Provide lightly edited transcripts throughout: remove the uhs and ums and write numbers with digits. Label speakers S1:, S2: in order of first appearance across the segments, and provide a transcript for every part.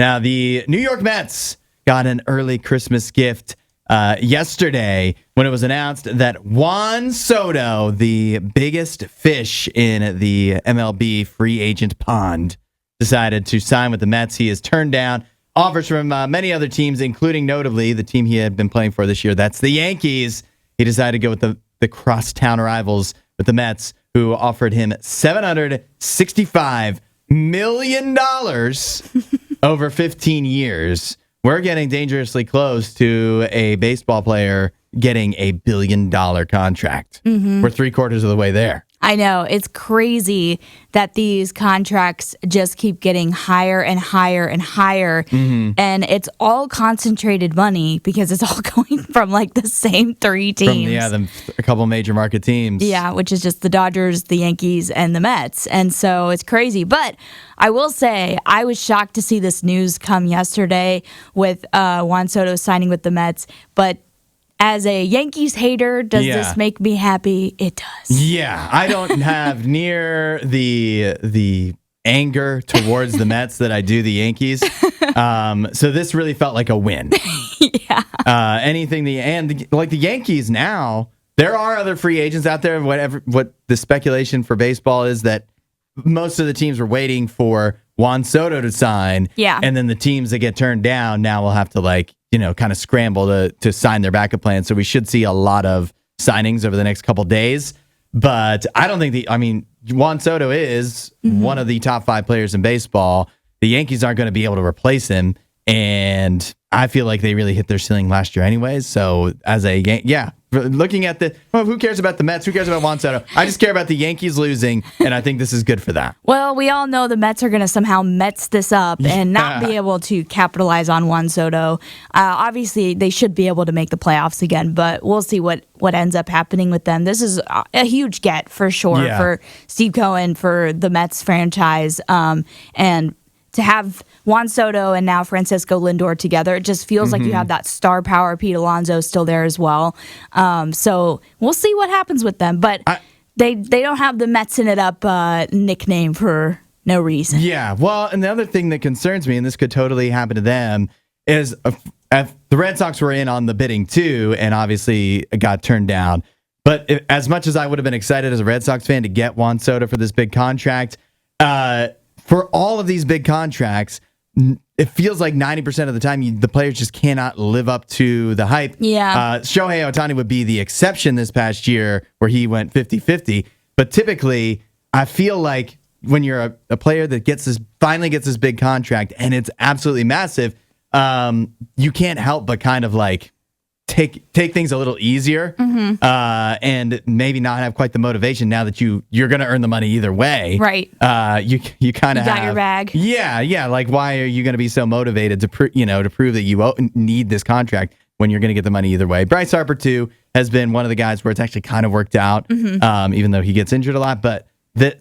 S1: Now, the New York Mets got an early Christmas gift yesterday when it was announced that Juan Soto, the biggest fish in the MLB free agent pond, decided to sign with the Mets. He has turned down offers from many other teams, including notably the team he had been playing for this year. That's the Yankees. He decided to go with the crosstown rivals with the Mets, who offered him $765 million over 15 years. We're getting dangerously close to a baseball player getting a $1 billion contract. We're 3/4 of the way there.
S2: I know. It's crazy that these contracts just keep getting higher and higher and higher. And it's all concentrated money because it's all going from like the same three teams.
S1: A couple major market teams.
S2: Yeah, which is just the Dodgers, the Yankees, and the Mets. And so it's crazy. But I will say, I was shocked to see this news come yesterday with Juan Soto signing with the Mets. But as a Yankees hater, does this make me happy? It does.
S1: Yeah, I don't have near the anger towards the Mets that I do the Yankees. So this really felt like a win.
S2: Yeah.
S1: Like the Yankees now, there are other free agents out there. What the speculation for baseball is that most of the teams were waiting for Juan Soto to sign.
S2: Yeah.
S1: And then the teams that get turned down now will have to kind of scramble to sign their backup plan. So we should see a lot of signings over the next couple days. But I don't think Juan Soto is one of the top 5 players in baseball. The Yankees aren't going to be able to replace him. And I feel like they really hit their ceiling last year anyways. So looking at who cares about the Mets? Who cares about Juan Soto? I just care about the Yankees losing, and I think this is good for that.
S2: Well, we all know the Mets are going to somehow Mets this up and not be able to capitalize on Juan Soto. Obviously, they should be able to make the playoffs again, but we'll see what ends up happening with them. This is a huge get for sure for Steve Cohen, for the Mets franchise, and to have Juan Soto and now Francisco Lindor together, it just feels like you have that star power. Pete Alonso still there as well. So we'll see what happens with them. But they don't have the Metsin' it up nickname for no reason.
S1: Yeah, well, and the other thing that concerns me, and this could totally happen to them, is the Red Sox were in on the bidding too, and obviously got turned down. But as much as I would have been excited as a Red Sox fan to get Juan Soto for this big contract, for all of these big contracts, it feels like 90% of the time the players just cannot live up to the hype.
S2: Yeah.
S1: Shohei Ohtani would be the exception this past year where he went 50-50. But typically, I feel like when you're a player that finally gets this big contract and it's absolutely massive, you can't help but kind of like take things a little easier and maybe not have quite the motivation now that you're going to earn the money either way.
S2: Right.
S1: You kind of
S2: got your bag.
S1: Yeah. Like, why are you going to be so motivated to prove that you need this contract when you're going to get the money either way? Bryce Harper too has been one of the guys where it's actually kind of worked out, even though he gets injured a lot. But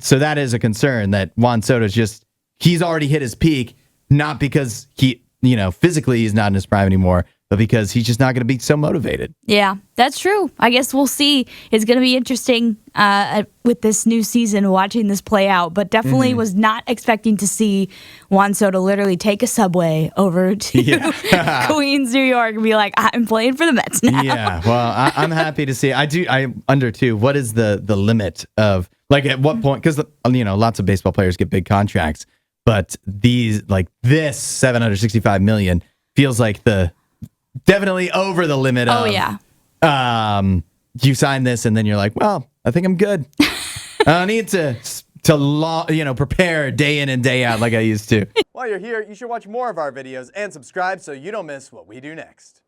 S1: so that is a concern that Juan Soto's he's already hit his peak, not because physically he's not in his prime anymore, but because he's just not going to be so motivated. Yeah,
S2: that's true. I guess we'll see. It's going to be interesting with this new season, watching this play out, but definitely was not expecting to see Juan Soto literally take a subway over to Queens, New York, and be like, I'm playing for the Mets now.
S1: Yeah, well, I'm happy to see. I wonder, too, what is the limit of, like, at what point, because, lots of baseball players get big contracts, but this $765 million feels like definitely over the limit of.
S2: Oh, yeah.
S1: You sign this and then you're like, well, I think I'm good. I don't need to prepare day in and day out like I used to.
S3: While you're here, you should watch more of our videos and subscribe so you don't miss what we do next.